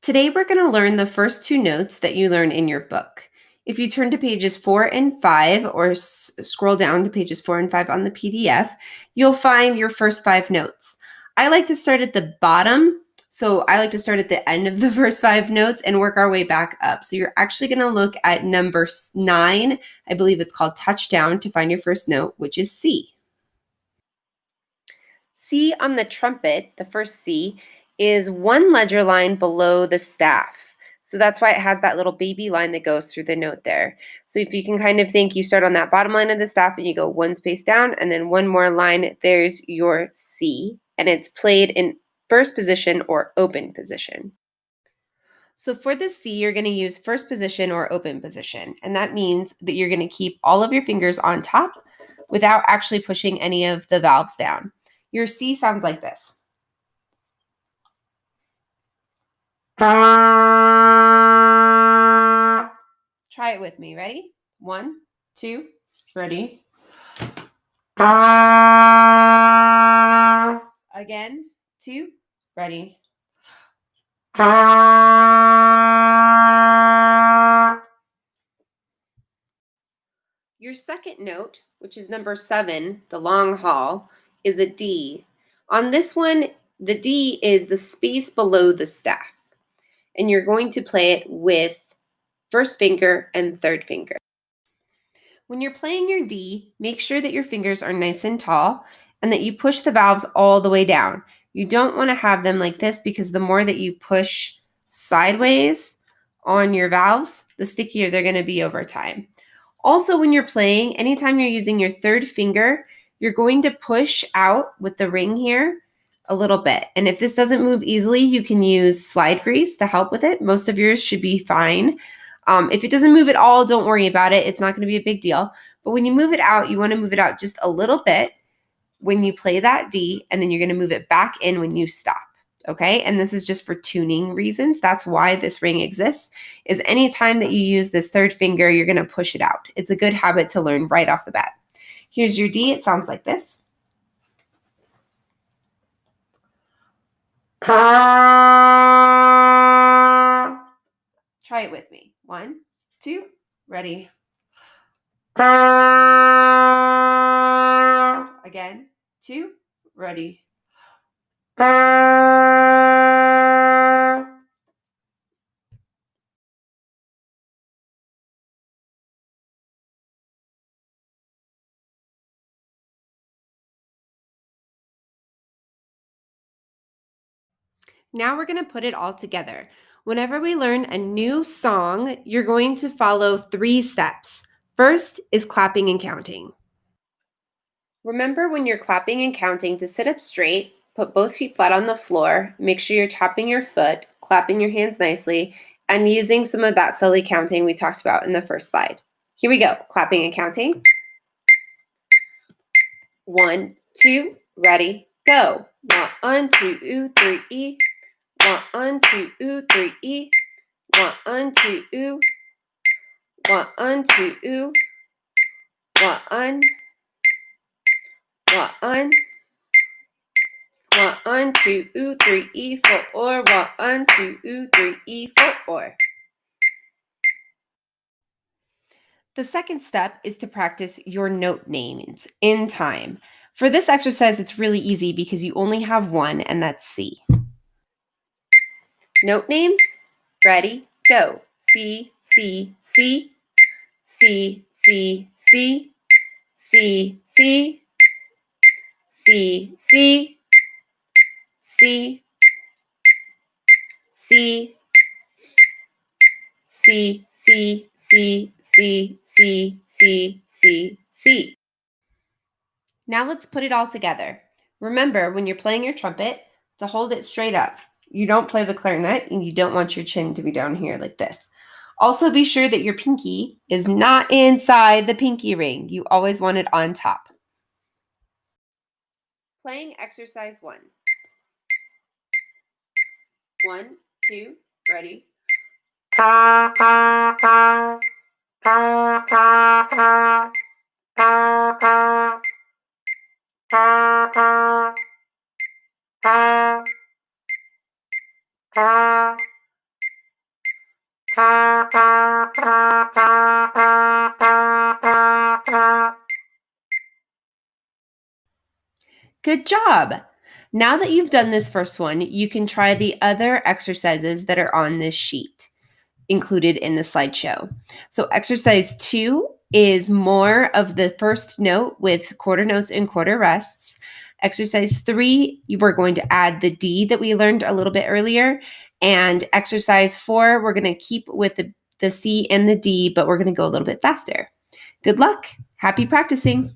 Today we're going to learn the first two notes that you learn in your book. If you turn to pages 4 and 5 or scroll down to pages 4 and 5 on the PDF, you'll find your first 5 notes. I like to start at the bottom, so I like to start at the end of the first 5 notes and work our way back up. So you're actually going to look at number 9, I believe it's called touchdown, to find your first note, which is C. C on the trumpet, the first C, is one ledger line below the staff. So that's why it has that little baby line that goes through the note there. So if you can kind of think, you start on that bottom line of the staff and you go one space down and then one more line, there's your C. And it's played in first position or open position. So for the C, you're going to use first position or open position. And that means that you're going to keep all of your fingers on top without actually pushing any of the valves down. Your C sounds like this. Try it with me. Ready? 1, 2, ready? Again, 2, ready? Your second note, which is number 7, the long haul, is a D. On this one, the D is the space below the staff. And you're going to play it with first finger and third finger. When you're playing your D, make sure that your fingers are nice and tall and that you push the valves all the way down. You don't want to have them like this because the more that you push sideways on your valves, the stickier they're going to be over time. Also, when you're playing, anytime you're using your third finger, you're going to push out with the ring here a little bit. And if this doesn't move easily, you can use slide grease to help with it. Most of yours should be fine. If it doesn't move at all, don't worry about it. It's not going to be a big deal. But when you move it out, you want to move it out just a little bit when you play that D, and then you're going to move it back in when you stop. Okay, and this is just for tuning reasons. That's why this ring exists, is anytime that you use this third finger, you're going to push it out. It's a good habit to learn right off the bat. Here's your D. It sounds like this. Try it with me. 1, 2, ready. Again, 2, ready. Now we're going to put it all together. Whenever we learn a new song, you're going to follow 3 steps. First is clapping and counting. Remember when you're clapping and counting to sit up straight, put both feet flat on the floor, make sure you're tapping your foot, clapping your hands nicely, and using some of that silly counting we talked about in the first slide. Here we go, clapping and counting. 1, 2, ready, go. 1, 2, 3. 1, 2, 3. 1, 2. 1, 2. 1. 1. 1, 2, 3, 4. 1, 2, 3, 4. The second step is to practice your note names in time. For this exercise, it's really easy because you only have one, and that's C. Note names, ready, go. C, C, C, C, C, C, C, C, C, C, C, C, C, C, C, C, C, C, C, C. Now let's put it all together. Remember, when you're playing your trumpet, to hold it straight up. You don't play the clarinet, and you don't want your chin to be down here like this. Also, be sure that your pinky is not inside the pinky ring. You always want it on top. Playing exercise 1. 1, 2, ready. Good job. Now that you've done this first one, you can try the other exercises that are on this sheet included in the slideshow. So exercise 2 is more of the first note with quarter notes and quarter rests. Exercise 3, you were going to add the D that we learned a little bit earlier. And exercise 4, we're going to keep with the C and the D, but we're going to go a little bit faster. Good luck. Happy practicing.